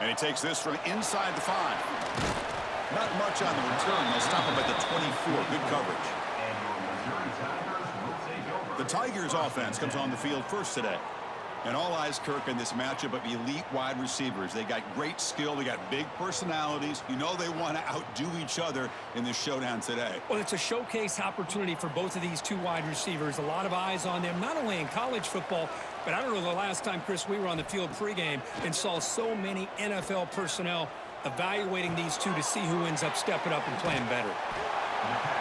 And he takes this from inside the 5. Not much on the return. They'll stop him at the 24. Good coverage. The Tigers offense comes on the field first today. And all eyes, Kirk, in this matchup of elite wide receivers. They got great skill. They got big personalities. You know they want to outdo each other in this showdown today. Well, it's a showcase opportunity for both of these two wide receivers. A lot of eyes on them, not only in college football, but I don't know the last time, Chris, we were on the field pregame and saw so many NFL personnel evaluating these two to see who ends up stepping up and playing better.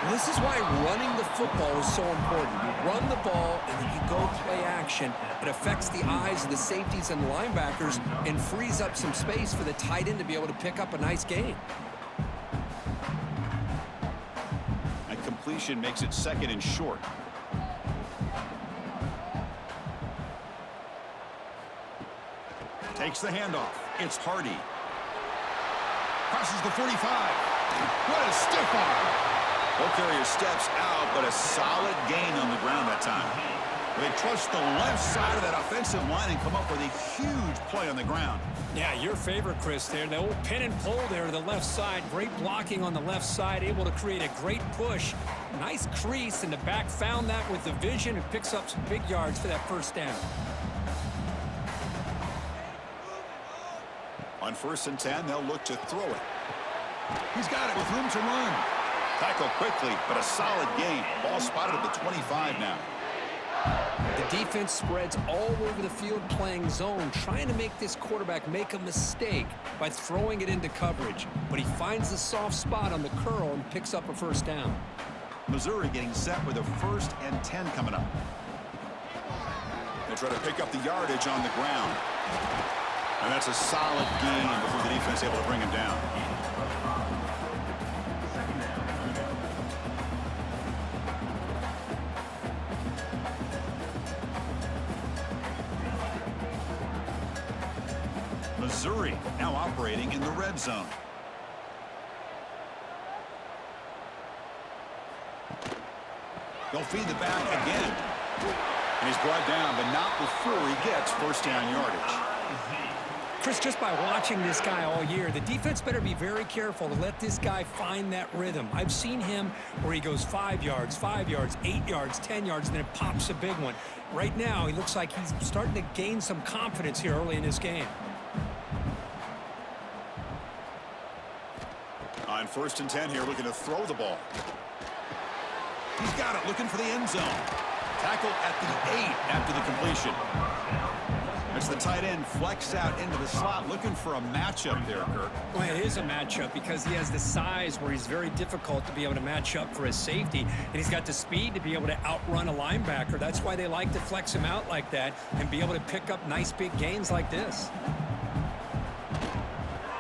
Well, this is why running the football is so important. You run the ball and then you go play action. It affects the eyes of the safeties and linebackers and frees up some space for the tight end to be able to pick up a nice gain. And completion makes it 2nd and short. Takes the handoff. It's Hardy. Crosses the 45. What a stiff arm. Ball carrier steps out, but a solid gain on the ground that time. They trust the left side of that offensive line and come up with a huge play on the ground. Yeah, your favorite, Chris, there. The old pin and pull there to the left side. Great blocking on the left side, able to create a great push. Nice crease, and the back found that with the vision and picks up some big yards for that first down. On 1st and 10, they'll look to throw it. He's got it with room to run. Tackle quickly, but a solid gain. Ball spotted at the 25 now. The defense spreads all over the field playing zone, trying to make this quarterback make a mistake by throwing it into coverage. But he finds the soft spot on the curl and picks up a first down. Missouri getting set with a 1st and 10 coming up. They try to pick up the yardage on the ground. And that's a solid gain before the defense is able to bring him down. Missouri now operating in the red zone. They'll feed the back again. And he's brought down, but not before he gets first down yardage. Chris, just by watching this guy all year, the defense better be very careful to let this guy find that rhythm. I've seen him where he goes 5 yards, 8 yards, 10 yards, and then it pops a big one. Right now, he looks like he's starting to gain some confidence here early in this game. On 1st and 10 here, looking to throw the ball. He's got it, looking for the end zone. Tackle at the 8 after the completion. As the tight end flexed out into the slot, looking for a matchup there, Kirk. Well, it is a matchup because he has the size where he's very difficult to be able to match up for his safety, and he's got the speed to be able to outrun a linebacker. That's why they like to flex him out like that and be able to pick up nice big gains like this.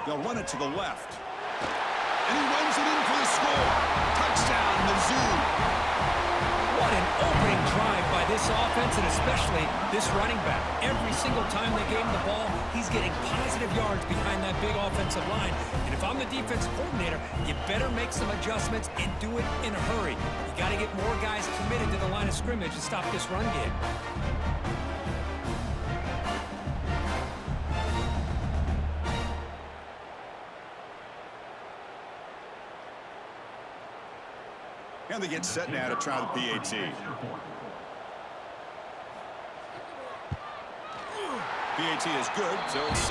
They'll run it to the left. And he runs it in for the score. Touchdown, Mizzou. What an opening drive by this offense, and especially this running back. Every single time they gave him the ball, he's getting positive yards behind that big offensive line. And if I'm the defensive coordinator, you better make some adjustments and do it in a hurry. You got to get more guys committed to the line of scrimmage to stop this run game. And they get set now to try the PAT. PAT is good, so it's 7-0.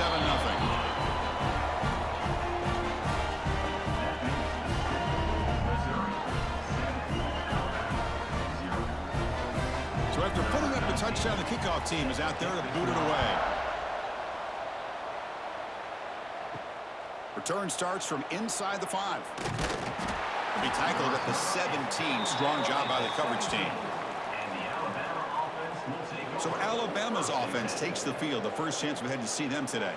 So after putting up the touchdown, the kickoff team is out there to boot it away. Return starts from inside the 5. Be tackled at the 17. Strong job by the coverage team. So Alabama's offense takes the field. The first chance we had to see them today.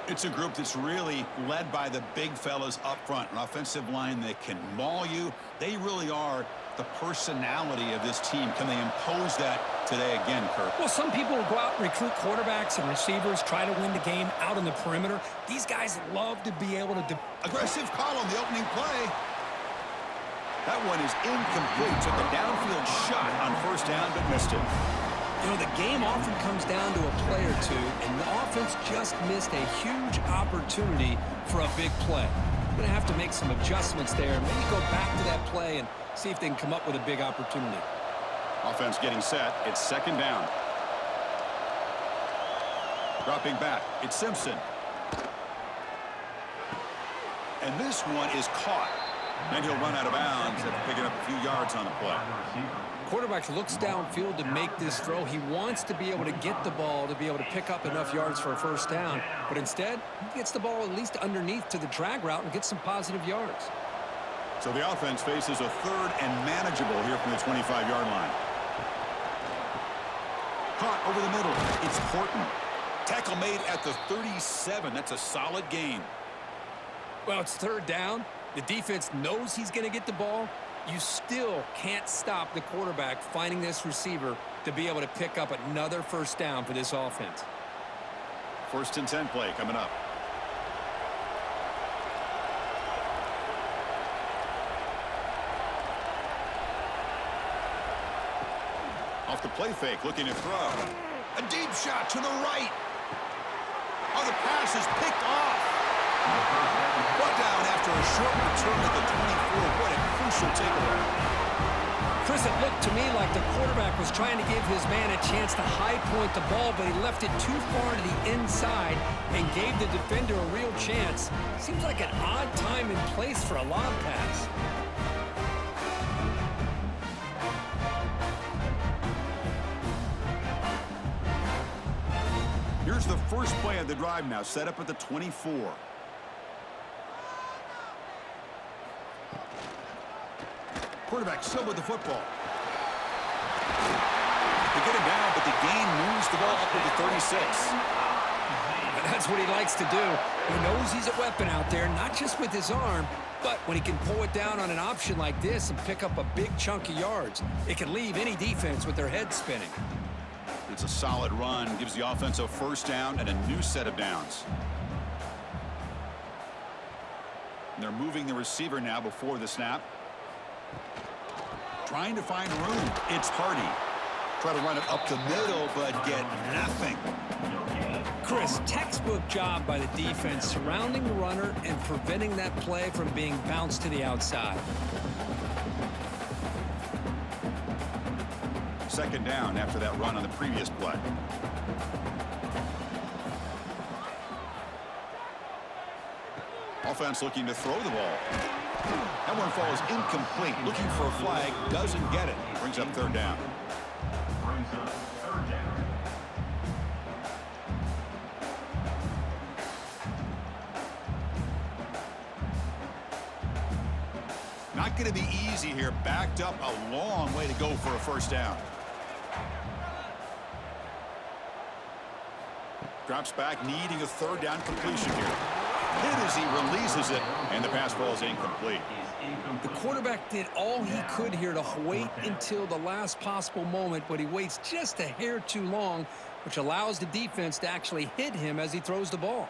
It's a group that's really led by the big fellas up front. An offensive line that can maul you. They really are the personality of this team. Can they impose that today again, Kirk? Well, some people will go out and recruit quarterbacks and receivers, try to win the game out on the perimeter. These guys love to be able to... Aggressive call on the opening play. That one is incomplete. Took a downfield shot on first down, but missed it. You know, the game often comes down to a play or two, and the offense just missed a huge opportunity for a big play. Going to have to make some adjustments there, maybe go back to that play and see if they can come up with a big opportunity. Offense getting set. It's second down. Dropping back. It's Simpson. And this one is caught. And he'll run out of bounds after picking up a few yards on the play. Quarterback looks downfield to make this throw. He wants to be able to get the ball to be able to pick up enough yards for a first down. But instead, he gets the ball at least underneath to the drag route and gets some positive yards. So the offense faces a third and manageable here from the 25-yard line. Caught over the middle. It's Horton. Tackle made at the 37. That's a solid gain. Well, it's third down. The defense knows he's going to get the ball. You still can't stop the quarterback finding this receiver to be able to pick up another first down for this offense. 1st and 10 play coming up. Off the play fake, looking to throw. A deep shot to the right. Oh, the pass is picked off. Brought down after a short return at the 24. What a crucial takeaway. Chris, it looked to me like the quarterback was trying to give his man a chance to high point the ball, but he left it too far to the inside and gave the defender a real chance. Seems like an odd time and place for a lob pass. Here's the first play of the drive now, set up at the 24. Quarterback still with the football. They get him down, but the gain moves the ball up to the 36. And that's what he likes to do. He knows he's a weapon out there, not just with his arm, but when he can pull it down on an option like this and pick up a big chunk of yards, it can leave any defense with their head spinning. It's a solid run, gives the offense a first down and a new set of downs. And they're moving the receiver now before the snap. Trying to find room. It's Hardy. Try to run it up the middle, but get nothing. Chris, textbook job by the defense surrounding the runner and preventing that play from being bounced to the outside. Second down after that run on the previous play. Offense looking to throw the ball. That one falls incomplete. Looking for a flag. Doesn't get it. Brings up third down. Not going to be easy here. Backed up a long way to go for a first down. Drops back, needing a third down completion here. Hit as he releases it, and the pass ball is incomplete. The quarterback did all he could here to wait until the last possible moment, but he waits just a hair too long, which allows the defense to actually hit him as he throws the ball.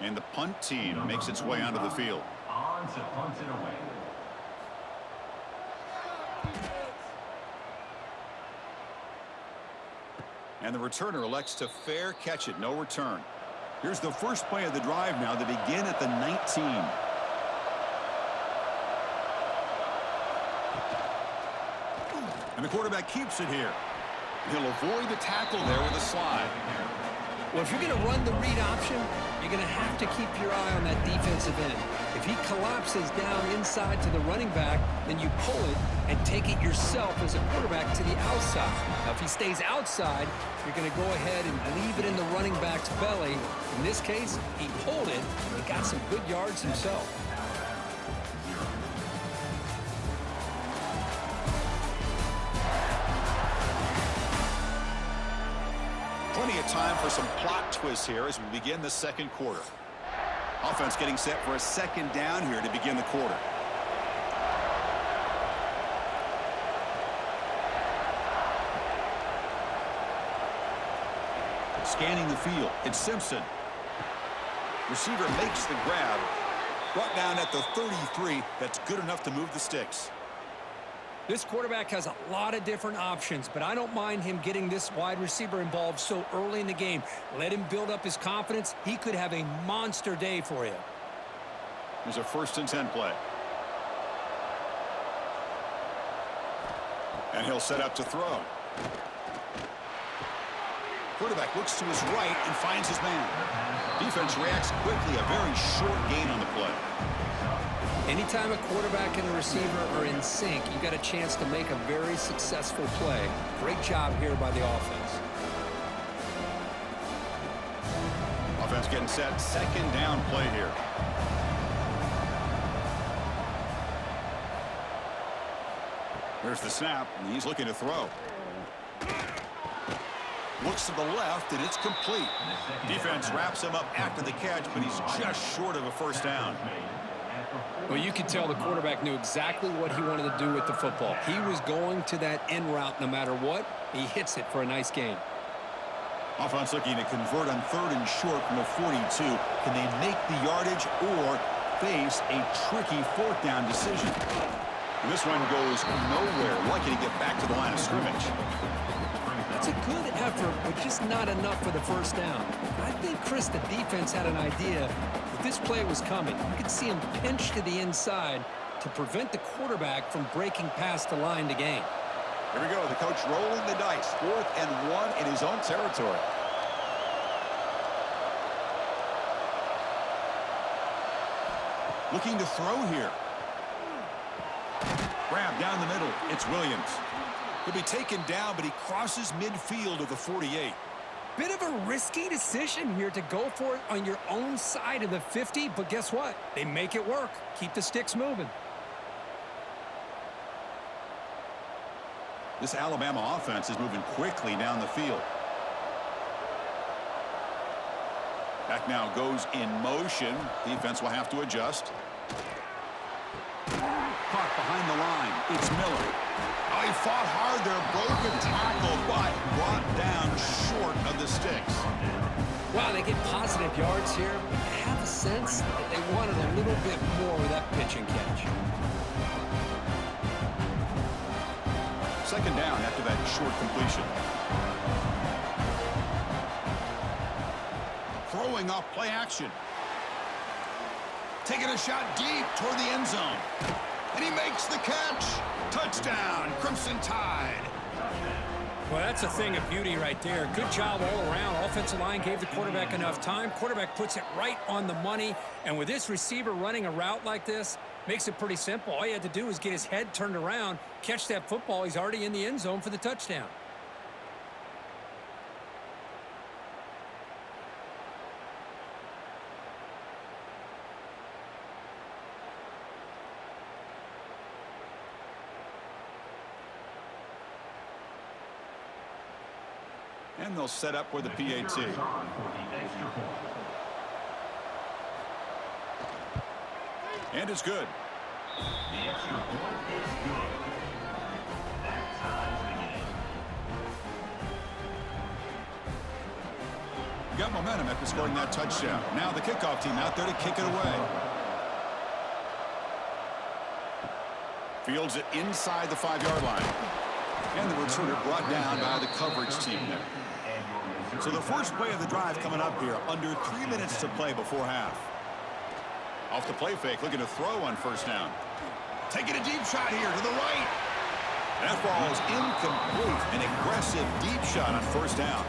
And the punt team makes its way onto the field. On to punt it away. And the returner elects to fair catch it. No return. Here's the first play of the drive now. They begin at the 19. And the quarterback keeps it here. He'll avoid the tackle there with a slide. Well, if you're going to run the read option, you're going to have to keep your eye on that defensive end. If he collapses down inside to the running back, then you pull it and take it yourself as a quarterback to the outside. Now, if he stays outside, you're going to go ahead and leave it in the running back's belly. In this case, he pulled it and got some good yards himself. Plenty of time for some plot twists here as we begin the second quarter. Offense getting set for a second down here to begin the quarter. Scanning the field, it's Simpson. Receiver makes the grab. Brought down at the 33. That's good enough to move the sticks. This quarterback has a lot of different options, but I don't mind him getting this wide receiver involved so early in the game. Let him build up his confidence. He could have a monster day for you. Here's a 1st and 10 play. And he'll set up to throw. Quarterback looks to his right and finds his man. Defense reacts quickly. A very short gain on the play. Anytime a quarterback and a receiver are in sync, you got a chance to make a very successful play. Great job here by the offense. Offense getting set. 2nd down play here. Here's the snap, and he's looking to throw. Looks to the left, and it's complete. Defense wraps him up after the catch, but he's just short of a 1st down. Well, you could tell the quarterback knew exactly what he wanted to do with the football. He was going to that end route no matter what. He hits it for a nice gain. Offense looking to convert on 3rd and short from the 42. Can they make the yardage or face a tricky 4th down decision? And this one goes nowhere. Lucky to get back to the line of scrimmage. It's a good effort, but just not enough for the 1st down. I think, Chris, the defense had an idea that this play was coming. You could see him pinch to the inside to prevent the quarterback from breaking past the line to gain. Here we go. The coach rolling the dice. 4th and 1 in his own territory. Looking to throw here. Grab down the middle. It's Williams. He'll be taken down, but he crosses midfield of the 48. Bit of a risky decision here to go for it on your own side of the 50, but guess what? They make it work. Keep the sticks moving. This Alabama offense is moving quickly down the field. Back now goes in motion. Defense will have to adjust. Caught behind the line. It's Miller. Oh, he fought hard there. Broken tackle, but brought down short of the sticks. Wow, they get positive yards here. I have a sense that they wanted a little bit more of that pitch and catch. 2nd down after that short completion. Throwing off play action. Taking a shot deep toward the end zone. And he makes the catch. Touchdown, Crimson Tide. Well, that's a thing of beauty right there. Good job all around. Offensive line gave the quarterback enough time. Quarterback puts it right on the money. And with this receiver running a route like this, makes it pretty simple. All you had to do is get his head turned around, catch that football. He's already in the end zone for the touchdown. And they'll set up for the PAT. And it's good. The extra point is good. That ties the game. Got momentum after scoring that touchdown. Now the kickoff team out there to kick it away. Fields it inside the 5-yard line. And the returner brought down by the coverage team there. So the first play of the drive coming up here. Under 3 minutes to play before half. Off the play fake, looking to throw on 1st down. Taking a deep shot here to the right. That ball is incomplete. An aggressive deep shot on 1st down.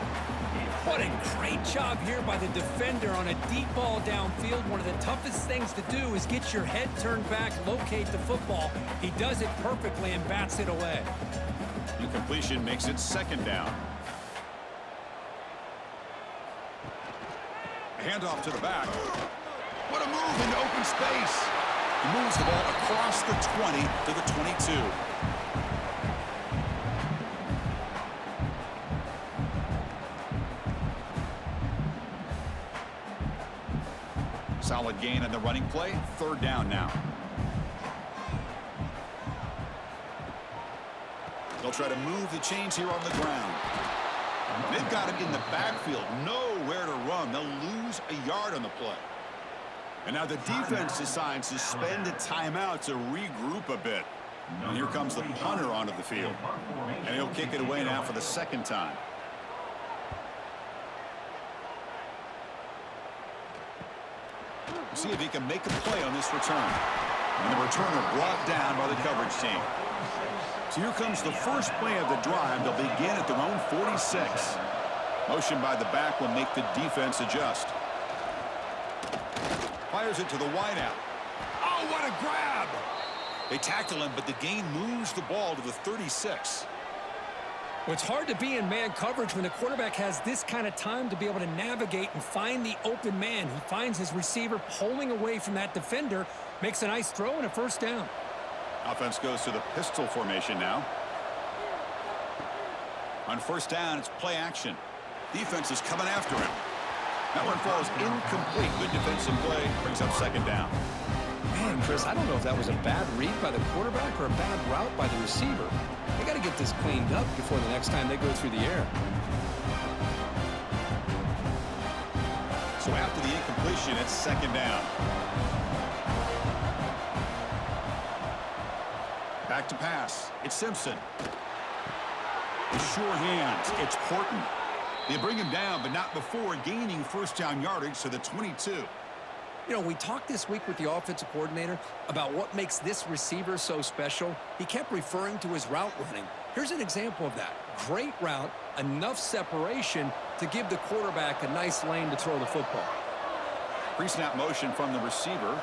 What a great job here by the defender on a deep ball downfield. One of the toughest things to do is get your head turned back, locate the football. He does it perfectly and bats it away. Incompletion makes it 2nd down. Handoff to the back. What a move into open space. He moves the ball across the 20 to the 22. Solid gain on the running play. 3rd down now. They'll try to move the chains here on the ground. They've got him in the backfield. Nowhere to run. They'll lose a yard on the play. And now the defense decides to spend a timeout to regroup a bit. And here comes the punter onto the field. And he'll kick it away now for the second time. See if he can make a play on this return. And the returner brought down by the coverage team. So here comes the first play of the drive. They'll begin at their own 46. Motion by the back will make the defense adjust. Fires it to the wideout. Oh, what a grab! They tackle him, but the gain moves the ball to the 36. Well, it's hard to be in man coverage when the quarterback has this kind of time to be able to navigate and find the open man. He finds his receiver pulling away from that defender, makes a nice throw and a first down. Offense goes to the pistol formation now. On first down, it's play action. Defense is coming after him. That one falls incomplete. Good defensive play. Brings up second down. Man, Chris, I don't know if that was a bad read by the quarterback or a bad route by the receiver. They got to get this cleaned up before the next time they go through the air. So after the incompletion, it's second down. Back to pass. It's Simpson. Sure hands. It's Horton. They bring him down, but not before gaining first down yardage to the 22. You know, we talked this week with the offensive coordinator about what makes this receiver so special. He kept referring to his route running. Here's an example of that. Great route, enough separation to give the quarterback a nice lane to throw the football. Pre-snap motion from the receiver.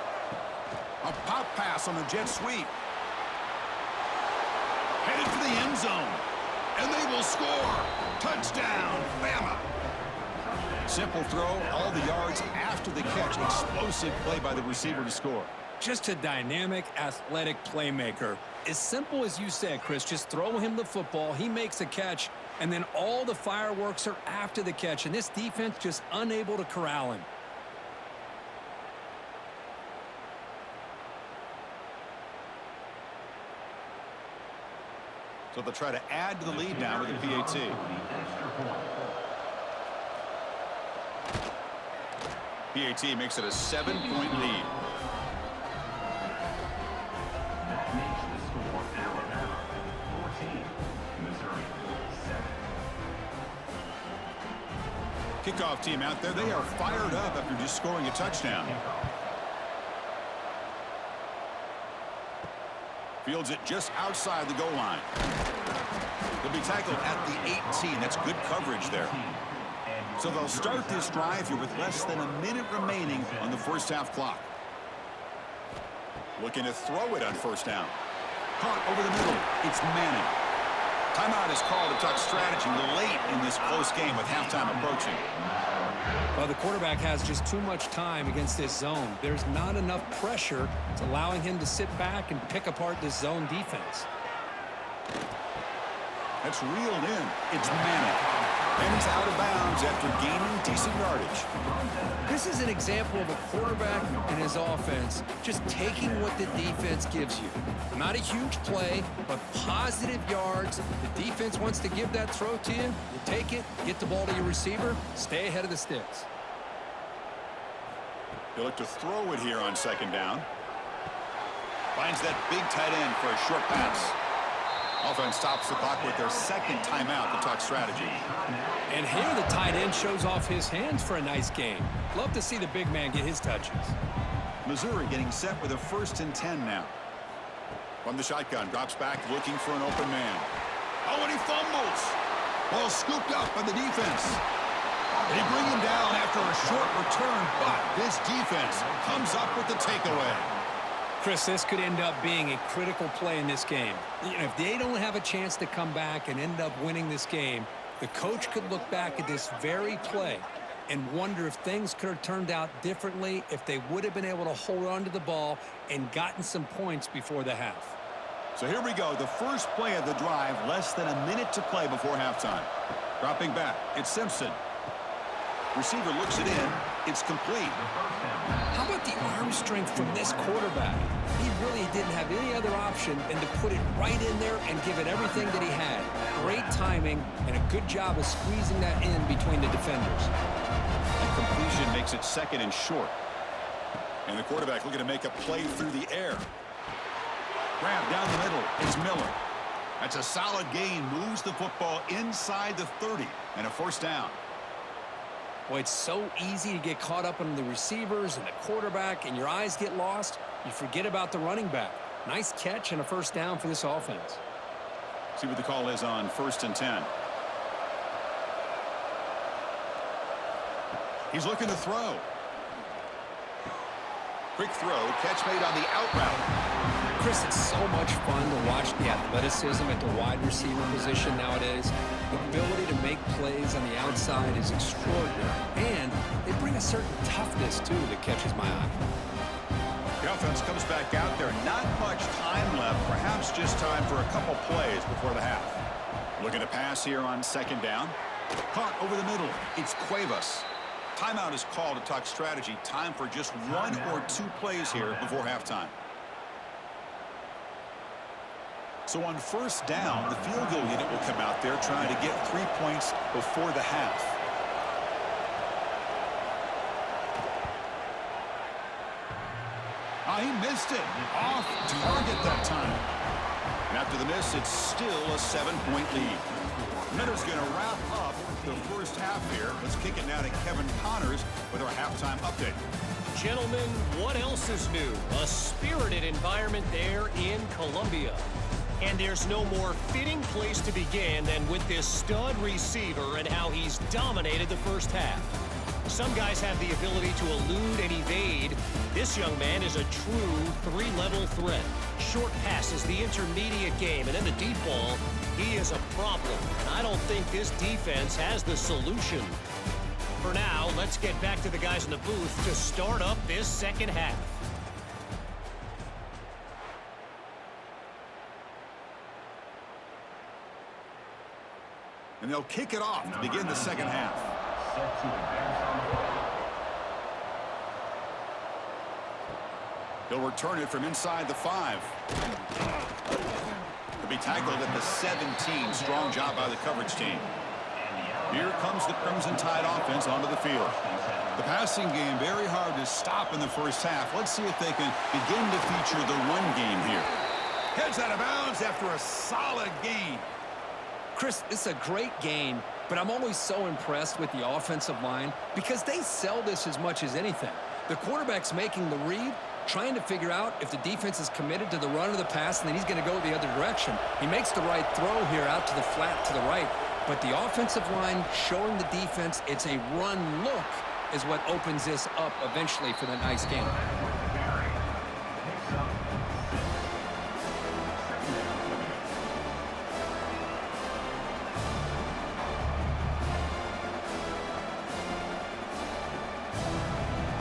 A pop pass on the jet sweep. Headed for the end zone. And they will score. Touchdown, Bama. Simple throw, all the yards after the catch. Explosive play by the receiver to score. Just a dynamic, athletic playmaker. As simple as you said, Chris, just throw him the football, he makes a catch, and then all the fireworks are after the catch, and this defense just unable to corral him. So they'll try to add to the lead now with the PAT. PAT makes it a 7-point lead. That makes the score Alabama 14, Missouri 7. Kickoff team out there. They are fired up after just scoring a touchdown. Fields it just outside the goal line. They'll be tackled at the 18. That's good coverage there. So they'll start this drive here with less than a minute remaining on the first half clock. Looking to throw it on first down. Caught over the middle. It's Manning. Timeout is called to talk strategy late in this close game with halftime approaching. Well, the quarterback has just too much time against this zone. There's not enough pressure. It's allowing him to sit back and pick apart this zone defense. That's reeled in. It's Manning. And he's out of bounds after gaining decent yardage. This is an example of a quarterback and his offense just taking what the defense gives you. Not a huge play, but positive yards. The defense wants to give that throw to you. You take it, get the ball to your receiver, stay ahead of the sticks. He'll look to throw it here on second down. Finds that big tight end for a short pass. Offense stops the clock with their second timeout to talk strategy. And here the tight end shows off his hands for a nice game. Love to see the big man get his touches. Missouri getting set with a 1st and 10 now. From the shotgun, drops back looking for an open man. Oh, and he fumbles. Ball scooped up by the defense. They bring him down after a short return, but this defense comes up with the takeaway. Chris, this could end up being a critical play in this game. You know, if they don't have a chance to come back and end up winning this game, the coach could look back at this very play and wonder if things could have turned out differently if they would have been able to hold on to the ball and gotten some points before the half. So here we go, the first play of the drive, less than a minute to play before halftime. Dropping back, it's Simpson. Receiver looks it in, it's complete. How about the arm strength from this quarterback? He really didn't have any other option than to put it right in there and give it everything that he had. Great timing and a good job of squeezing that in between the defenders. And completion makes it 2nd and short. And the quarterback looking to make a play through the air. Grab down the middle. It's Miller. That's a solid gain. Moves the football inside the 30. And a first down. Boy, it's so easy to get caught up on the receivers and the quarterback, and your eyes get lost. You forget about the running back. Nice catch and a first down for this offense. See what the call is on 1st and 10. He's looking to throw. Quick throw. Catch made on the out route. Chris, it's so much fun to watch the athleticism at the wide receiver position nowadays. The ability to make plays on the outside is extraordinary. And they bring a certain toughness, too, that catches my eye. The offense comes back out there. Not much time left. Perhaps just time for a couple plays before the half. Looking to pass here on 2nd down. Caught over the middle. It's Cuevas. Timeout is called to talk strategy. Time for just 1 or 2 plays here before halftime. So on 1st down, the field goal unit will come out there trying to get 3 points before the half. He missed it. Off target that time. And after the miss, it's still a 7-point lead. Miller's going to wrap up the first half here. Let's kick it now to Kevin Connors with our halftime update. Gentlemen, what else is new? A spirited environment there in Columbia. And there's no more fitting place to begin than with this stud receiver and how he's dominated the first half. Some guys have the ability to elude and evade. This young man is a true 3-level threat. Short passes, the intermediate game, and then the deep ball, he is a problem. And I don't think this defense has the solution. For now, let's get back to the guys in the booth to start up this second half. And they'll kick it off to begin the second half. They'll return it from inside the 5. They'll be tackled at the 17. Strong job by the coverage team. Here comes the Crimson Tide offense onto the field. The passing game very hard to stop in the first half. Let's see if they can begin to feature the run game here. Heads out of bounds after a solid gain. Chris, it's a great game, but I'm always so impressed with the offensive line because they sell this as much as anything. The quarterback's making the read, trying to figure out if the defense is committed to the run or the pass, and then he's going to go the other direction. He makes the right throw here out to the flat to the right, but the offensive line showing the defense it's a run look is what opens this up eventually for the nice game.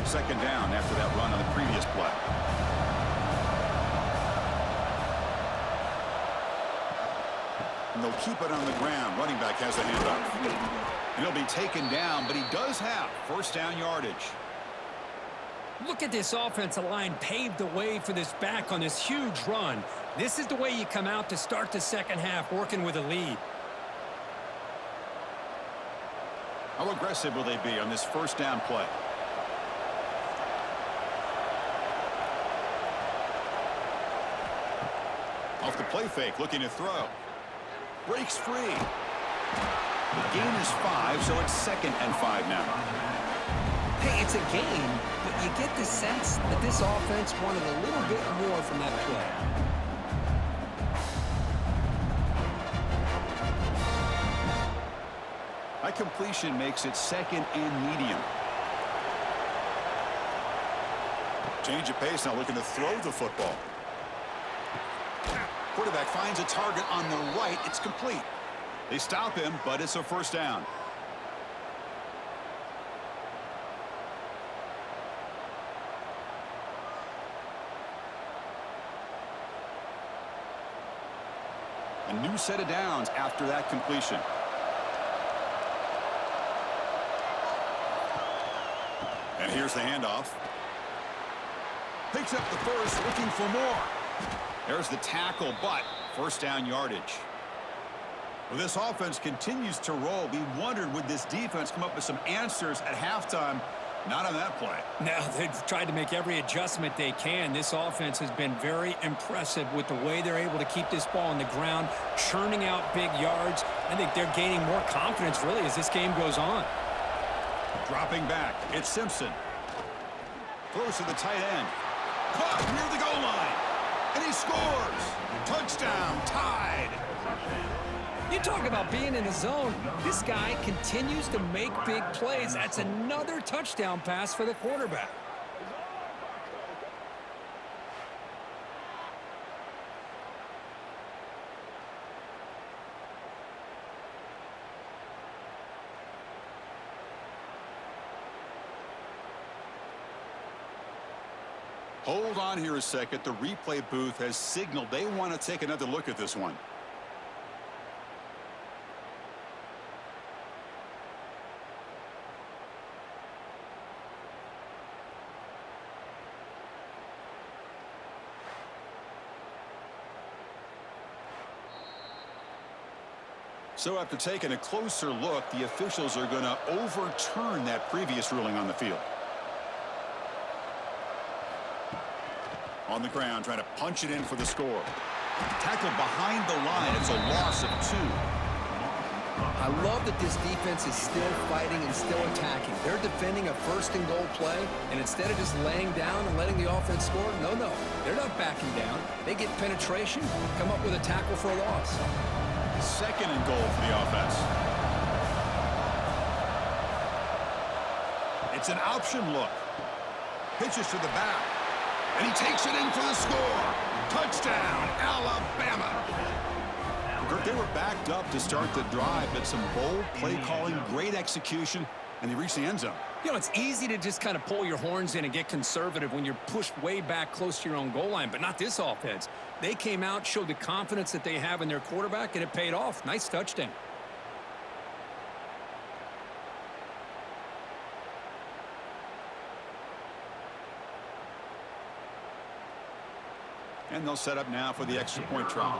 Second down after that run on the previous play. And they'll keep it on the ground. Running back has a handoff. And he'll be taken down, but he does have first down yardage. Look at this offensive line paved the way for this back on this huge run. This is the way you come out to start the second half, working with a lead. How aggressive will they be on this first down play? Off the play fake, looking to throw. Breaks free. The gain is 5, so it's 2nd and 5 now. Hey, it's a game, but you get the sense that this offense wanted a little bit more from that play. That completion makes it 2nd and medium. Change of pace now, looking to throw the football. Quarterback finds a target on the right. It's complete. They stop him, but it's a first down. A new set of downs after that completion. And here's the handoff. Picks up the first, looking for more. There's the tackle, but first down yardage. Well, this offense continues to roll. We wondered, would this defense come up with some answers at halftime? Not on that play. Now, they've tried to make every adjustment they can. This offense has been very impressive with the way they're able to keep this ball on the ground, churning out big yards. I think they're gaining more confidence, really, as this game goes on. Dropping back, it's Simpson. Throws to the tight end. Caught near the goal line. And he scores. Touchdown, tied. You talk about being in the zone. This guy continues to make big plays. That's another touchdown pass for the quarterback. Hold on here a second. The replay booth has signaled they want to take another look at this one. So after taking a closer look, the officials are going to overturn that previous ruling on the field. On the ground, trying to punch it in for the score. Tackled behind the line. It's a loss of 2. I love that this defense is still fighting and still attacking. They're defending a first-and-goal play, and instead of just laying down and letting the offense score, no, they're not backing down. They get penetration, come up with a tackle for a loss. Second and goal for the offense. It's an option look. Pitches to the back. And he takes it in for the score. Touchdown, Alabama. They were backed up to start the drive, but some bold play calling, great execution, and they reached the end zone. You know, it's easy to just kind of pull your horns in and get conservative when you're pushed way back close to your own goal line, but not this offense. They came out, showed the confidence that they have in their quarterback, and it paid off. Nice touchdown. And they'll set up now for the extra point try.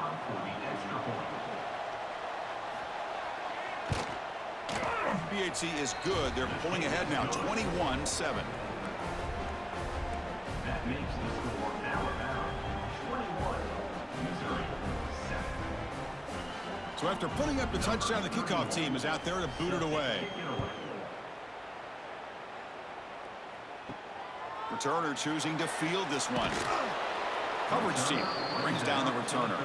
BAT is good. They're pulling ahead now, 21-7. That makes the score Alabama 21, Missouri 7. So after putting up the touchdown, the kickoff team is out there to boot it away. Returner choosing to field this one. Coverage team brings down the returner.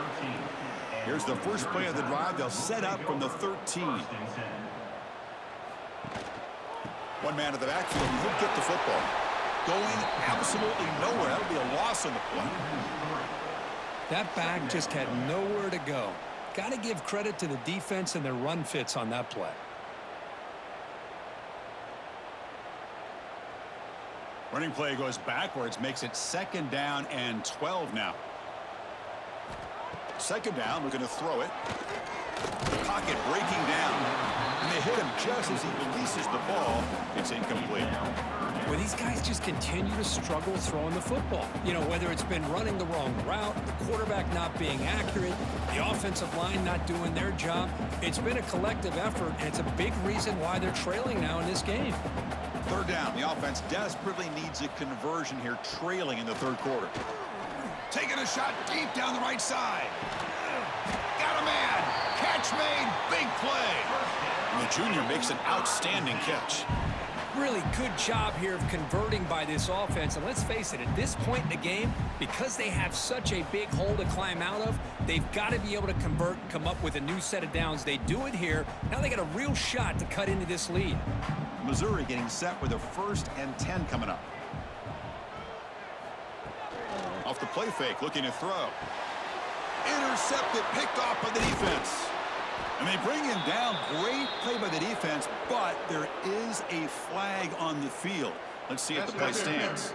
Here's the first play of the drive. They'll set up from the 13. One man at the backfield, and he'll get the football. Going absolutely nowhere. That'll be a loss on the play. That back just had nowhere to go. Got to give credit to the defense and their run fits on that play. Running play goes backwards, makes it 2nd down and 12 now. 2nd down, we're going to throw it. The pocket breaking down. And they hit him just as he releases the ball. It's incomplete. Well, these guys just continue to struggle throwing the football. You know, whether it's been running the wrong route, the quarterback not being accurate, the offensive line not doing their job. It's been a collective effort, and it's a big reason why they're trailing now in this game. 3rd down. The offense desperately needs a conversion here, trailing in the 3rd quarter. Taking a shot deep down the right side. Got a man. Catch made. Big play. And the junior makes an outstanding catch. Really good job here of converting by this offense. And let's face it, at this point in the game, because they have such a big hole to climb out of, they've got to be able to convert and come up with a new set of downs. They do it here. Now they got a real shot to cut into this lead. Missouri getting set with a 1st and 10 coming up. Off the play fake, looking to throw. Intercepted, picked off by the defense. And they bring him down. Great play by the defense, but there is a flag on the field. Let's see if the play stands.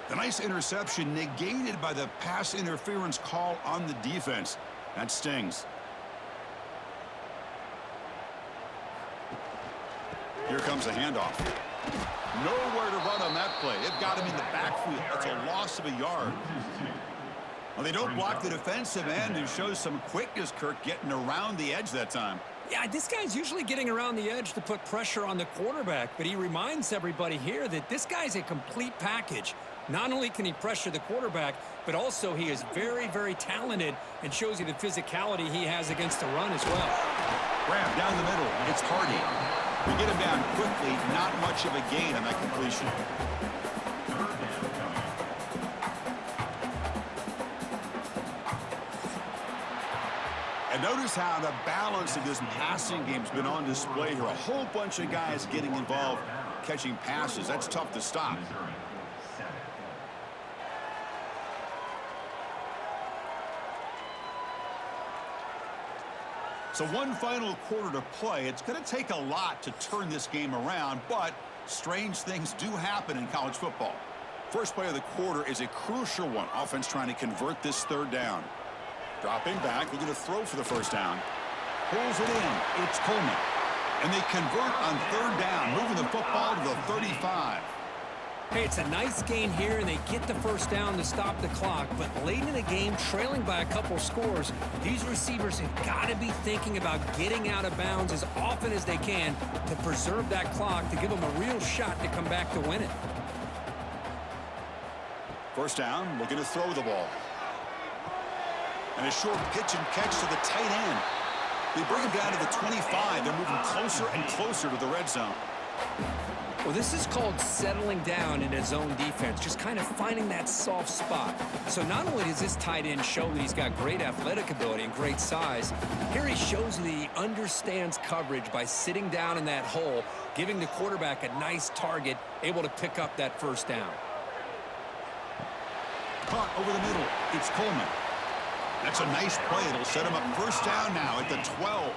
The nice interception negated by the pass interference call on the defense. That stings. Here comes a handoff. Nowhere to run on that play. It got him in the backfield. That's a loss of a yard. Well, they don't block the defensive end and shows some quickness, Kirk, getting around the edge that time. Yeah, this guy's usually getting around the edge to put pressure on the quarterback, but he reminds everybody here that this guy's a complete package. Not only can he pressure the quarterback, but also he is very, very talented and shows you the physicality he has against the run as well. Grab down the middle. It's Hardy. We get him down quickly. Not much of a gain on that completion. And notice how the balance of this passing game's been on display here. A whole bunch of guys getting involved, catching passes. That's tough to stop. So one final quarter to play. It's going to take a lot to turn this game around, but strange things do happen in college football. First play of the quarter is a crucial one. Offense trying to convert this third down. Dropping back, looking to throw for the first down. Pulls it in. It's Coleman. And they convert on third down, moving the football to the 35. Hey, it's a nice gain here, and they get the first down to stop the clock. But late in the game, trailing by a couple scores, these receivers have got to be thinking about getting out of bounds as often as they can to preserve that clock, to give them a real shot to come back to win it. First down, looking to throw the ball. And a short pitch and catch to the tight end. They bring him down to the 25. They're moving closer and closer to the red zone. Well, this is called settling down in his zone defense, just kind of finding that soft spot. So not only does this tight end show that he's got great athletic ability and great size, here he shows that he understands coverage by sitting down in that hole, giving the quarterback a nice target, able to pick up that first down. Caught over the middle. It's Coleman. That's a nice play. It'll set him up first down now at the 12.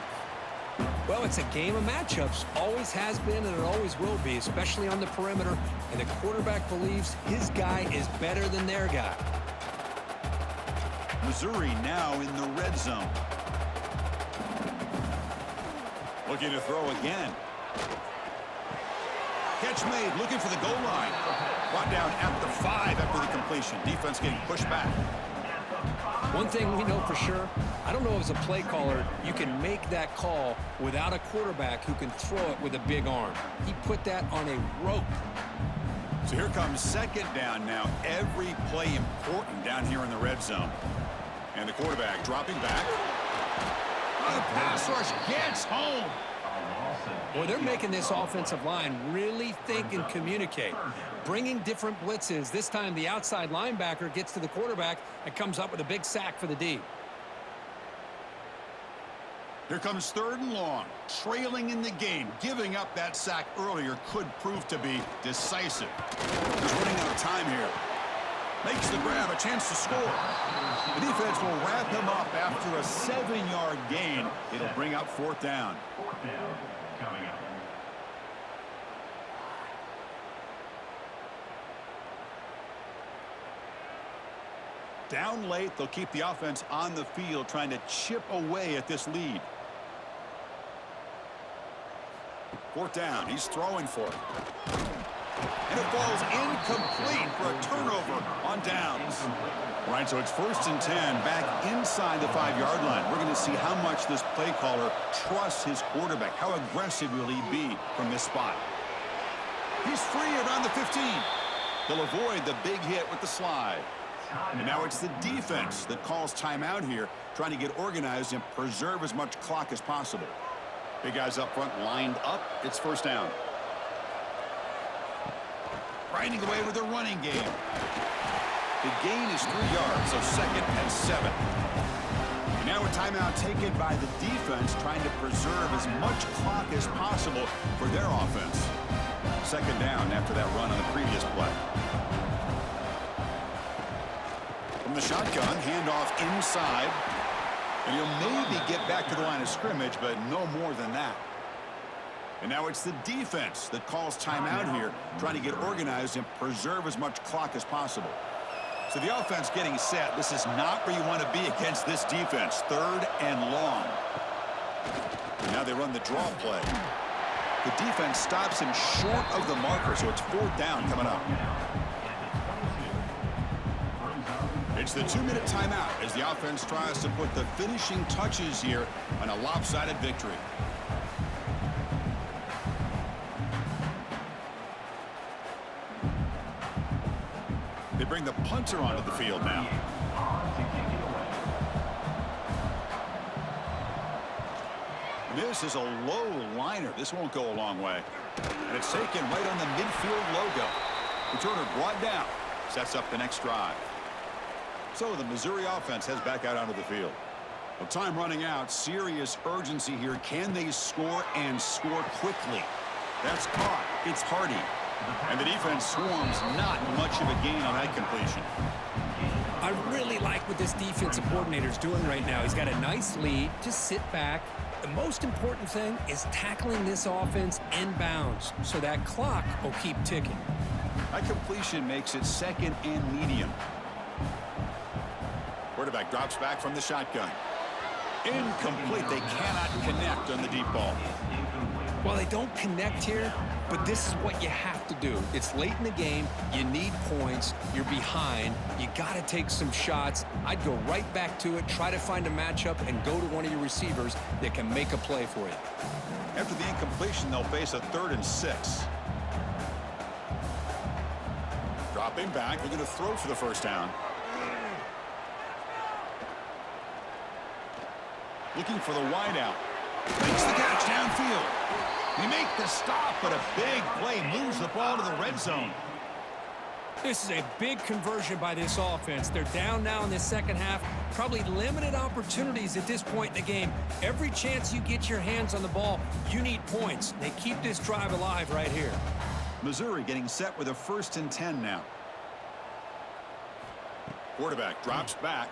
Well, it's a game of matchups. Always has been and it always will be, especially on the perimeter. And the quarterback believes his guy is better than their guy. Missouri now in the red zone. Looking to throw again. Catch made, looking for the goal line. Brought down at the 5 after the completion. Defense getting pushed back. One thing we know for sure, I don't know as a play caller, you can make that call without a quarterback who can throw it with a big arm. He put that on a rope. So here comes second down now. Every play important down here in the red zone. And the quarterback dropping back. The pass rush gets home. Boy, they're making this offensive line really think and communicate. Bringing different blitzes. This time the outside linebacker gets to the quarterback and comes up with a big sack for the D. Here comes third and long. Trailing in the game. Giving up that sack earlier could prove to be decisive. He's running out of time here. Makes the grab, a chance to score. The defense will wrap him up after a 7-yard gain. It'll bring up fourth down. Fourth down coming up. Down late, they'll keep the offense on the field trying to chip away at this lead. Fourth down, he's throwing for it. And it falls incomplete for a turnover on downs. Right, so it's 1st and 10 back inside the 5-yard line. We're going to see how much this play caller trusts his quarterback. How aggressive will he be from this spot? He's free around the 15. They'll avoid the big hit with the slide. And now it's the defense that calls timeout here, trying to get organized and preserve as much clock as possible. Big guys up front lined up. It's first down. Grinding away with their running game. The gain is 3 yards, so 2nd and 7. And now a timeout taken by the defense, trying to preserve as much clock as possible for their offense. 2nd down after that run on the previous play. From the shotgun, handoff inside. And he'll maybe get back to the line of scrimmage, but no more than that. And now it's the defense that calls timeout here, trying to get organized and preserve as much clock as possible. So the offense getting set. This is not where you want to be against this defense. 3rd and long. And now they run the draw play. The defense stops him short of the marker, so it's 4th down coming up. It's the 2-minute timeout as the offense tries to put the finishing touches here on a lopsided victory. They bring the punter onto the field now. This is a low liner. This won't go a long way. And it's taken right on the midfield logo. Returner brought down. Sets up the next drive. So the Missouri offense heads back out onto the field. Well, time running out. Serious urgency here. Can they score and score quickly? That's caught. It's Hardy. And the defense swarms. Not much of a gain on that completion. I really like what this defensive coordinator is doing right now. He's got a nice lead. Just sit back. The most important thing is tackling this offense inbounds so that clock will keep ticking. That completion makes it second and medium. Quarterback drops back from the shotgun. Incomplete. They cannot connect on the deep ball. Well, they don't connect here, but this is what you have to do. It's late in the game. You need points. You're behind. You got to take some shots. I'd go right back to it, try to find a matchup, and go to one of your receivers that can make a play for you. After the incompletion, they'll face a 3rd and 6. Dropping back. They're going to throw for the first down. Looking for the wideout. Makes the catch downfield. They make the stop, but a big play moves the ball to the red zone. This is a big conversion by this offense. They're down now in the second half. Probably limited opportunities at this point in the game. Every chance you get your hands on the ball, you need points. They keep this drive alive right here. Missouri getting set with a 1st and 10 now. Quarterback drops back.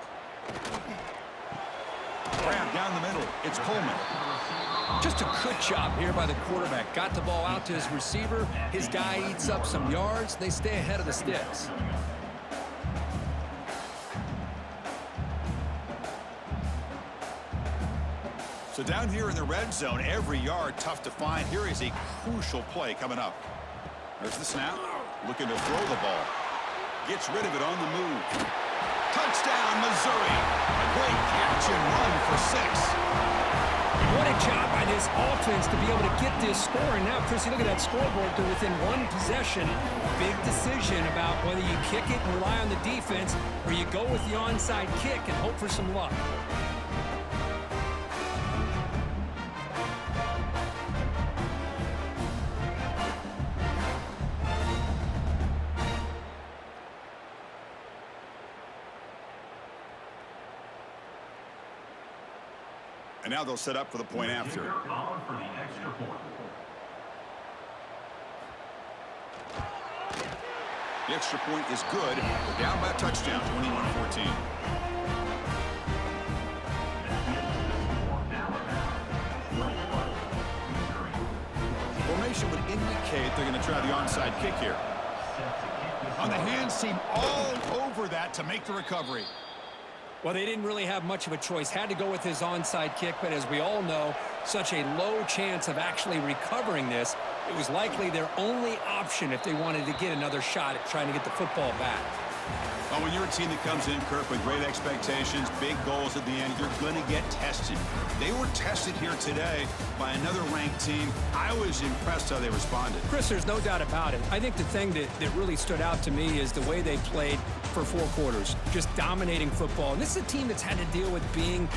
Grab down the middle. It's Coleman. Just a good job here by the quarterback. Got the ball out to his receiver. His guy eats up some yards. They stay ahead of the sticks. So down here in the red zone, every yard tough to find. Here is a crucial play coming up. There's the snap. Looking to throw the ball. Gets rid of it on the move. Touchdown, Missouri. A great catch and run for 6. What a job by this offense to be able to get this score. And now, Chrissy, look at that scoreboard. They're within one possession. Big decision about whether you kick it and rely on the defense or you go with the onside kick and hope for some luck. And now they'll set up for the point after. For the extra point. The extra point is good. They're down by a touchdown, 21-14. Formation would indicate they're going to try the onside kick here. On the hands team all over that to make the recovery. Well, they didn't really have much of a choice. Had to go with his onside kick, but as we all know, such a low chance of actually recovering this. It was likely their only option if they wanted to get another shot at trying to get the football back. Well, when you're a team that comes in, Kirk, with great expectations, big goals at the end, you're going to get tested. They were tested here today by another ranked team. I was impressed how they responded. Chris, there's no doubt about it. I think the thing that really stood out to me is the way they played for 4 quarters, just dominating football. And this is a team that's had to deal with being